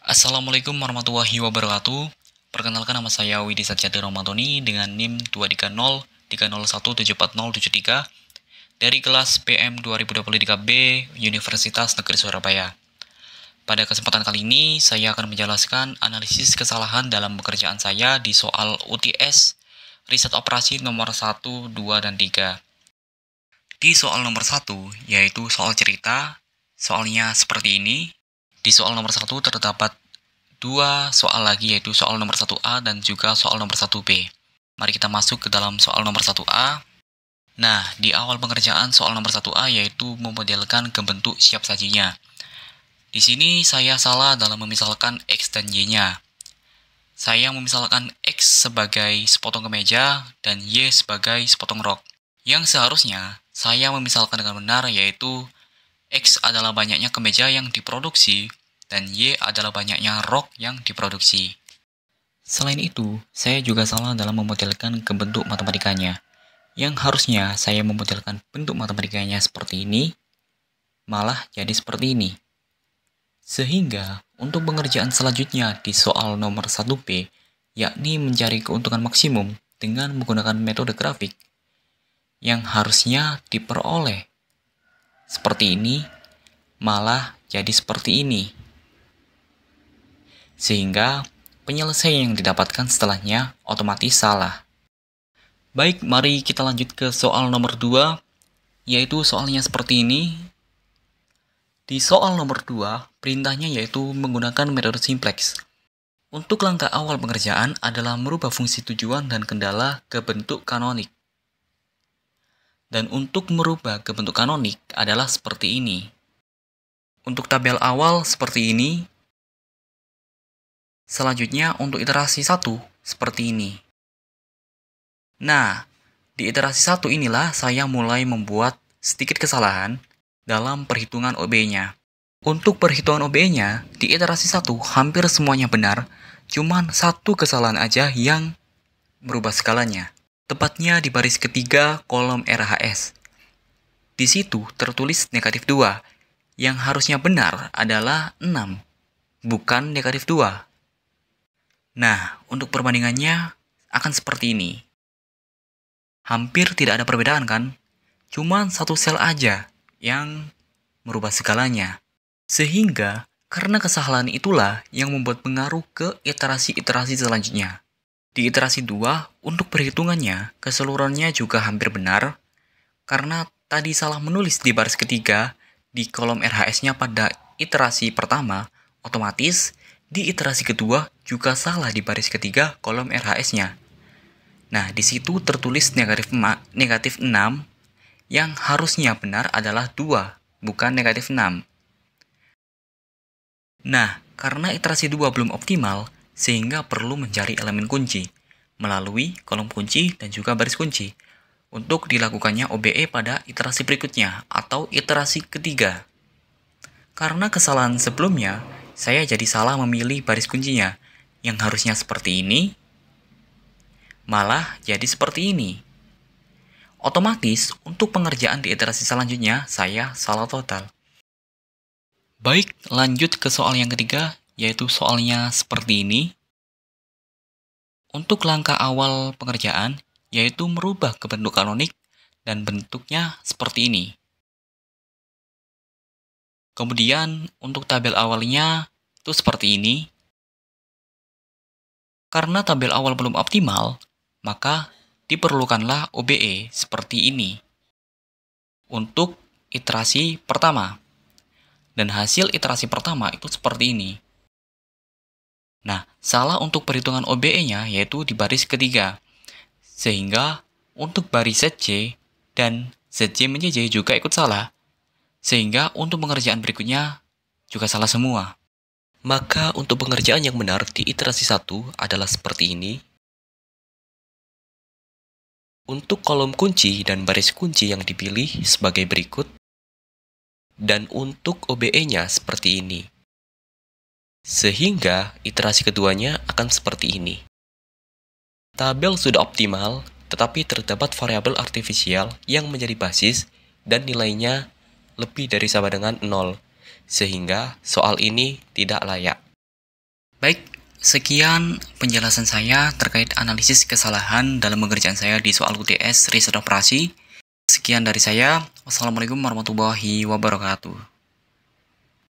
Assalamualaikum warahmatullahi wabarakatuh. Perkenalkan, nama saya Widi Satyati Romatoni dengan NIM 23030174073 dari kelas PM 2023B Universitas Negeri Surabaya. Pada kesempatan kali ini, saya akan menjelaskan analisis kesalahan dalam pekerjaan saya di soal UTS Riset Operasi nomor 1, 2, dan 3. Di soal nomor 1, yaitu soal cerita, soalnya seperti ini. Di soal nomor 1 terdapat dua soal lagi, yaitu soal nomor 1A dan juga soal nomor 1B. Mari kita masuk ke dalam soal nomor 1A. Nah, di awal pengerjaan soal nomor 1A yaitu memodelkan ke bentuk siap sajinya. Di sini saya salah dalam memisalkan X dan Y-nya. Saya memisalkan X sebagai sepotong kemeja dan Y sebagai sepotong rok. Yang seharusnya saya memisalkan dengan benar, yaitu X adalah banyaknya kemeja yang diproduksi dan Y adalah banyaknya rok yang diproduksi. Selain itu, saya juga salah dalam memodelkan ke bentuk matematikanya. Yang harusnya saya memodelkan bentuk matematikanya seperti ini, malah jadi seperti ini. Sehingga untuk pengerjaan selanjutnya di soal nomor 1B, yakni mencari keuntungan maksimum dengan menggunakan metode grafik, yang harusnya diperoleh seperti ini, malah jadi seperti ini. Sehingga penyelesaian yang didapatkan setelahnya otomatis salah. Baik, mari kita lanjut ke soal nomor 2, yaitu soalnya seperti ini. Di soal nomor 2, perintahnya yaitu menggunakan metode simplex. Untuk langkah awal pengerjaan adalah merubah fungsi tujuan dan kendala ke bentuk kanonik. Dan untuk merubah ke bentuk kanonik adalah seperti ini. Untuk tabel awal seperti ini. Selanjutnya untuk iterasi 1 seperti ini. Nah, di iterasi 1 inilah saya mulai membuat sedikit kesalahan dalam perhitungan OB-nya. Untuk perhitungan OB-nya, di iterasi 1 hampir semuanya benar, cuman satu kesalahan aja yang merubah skalanya. Tepatnya di baris ketiga kolom RHS. Di situ tertulis negatif 2, yang harusnya benar adalah 6, bukan negatif 2. Nah, untuk perbandingannya akan seperti ini. Hampir tidak ada perbedaan kan? Cuman satu sel aja yang merubah segalanya. Sehingga karena kesalahan itulah yang membuat pengaruh ke iterasi-iterasi selanjutnya. Di iterasi 2, untuk perhitungannya, keseluruhannya juga hampir benar. Karena tadi salah menulis di baris ketiga, di kolom RHS-nya pada iterasi pertama, otomatis di iterasi kedua juga salah di baris ketiga kolom RHS-nya. Nah, di situ tertulis negatif 6, yang harusnya benar adalah 2, bukan negatif 6. Nah, karena iterasi 2 belum optimal, sehingga perlu mencari elemen kunci melalui kolom kunci dan juga baris kunci untuk dilakukannya OBE pada iterasi berikutnya atau iterasi ketiga. Karena kesalahan sebelumnya, saya jadi salah memilih baris kuncinya yang harusnya seperti ini, malah jadi seperti ini. Otomatis, untuk pengerjaan di iterasi selanjutnya, saya salah total. Baik, lanjut ke soal yang ketiga, yaitu soalnya seperti ini. Untuk langkah awal pengerjaan, yaitu merubah ke bentuk kanonik dan bentuknya seperti ini. Kemudian, untuk tabel awalnya itu seperti ini. Karena tabel awal belum optimal, maka diperlukanlah OBE seperti ini untuk iterasi pertama. Dan hasil iterasi pertama itu seperti ini. Nah, salah untuk perhitungan OBE-nya yaitu di baris ketiga. Sehingga untuk baris ZC dan ZC-JJ juga ikut salah. Sehingga untuk pengerjaan berikutnya juga salah semua. Maka untuk pengerjaan yang benar di iterasi 1 adalah seperti ini. Untuk kolom kunci dan baris kunci yang dipilih sebagai berikut. Dan untuk OBE-nya seperti ini. Sehingga iterasi keduanya akan seperti ini. Tabel sudah optimal, tetapi terdapat variabel artifisial yang menjadi basis dan nilainya lebih dari sama dengan 0. Sehingga soal ini tidak layak. Baik, sekian penjelasan saya terkait analisis kesalahan dalam pengerjaan saya di soal UTS riset operasi. Sekian dari saya. Wassalamualaikum warahmatullahi wabarakatuh.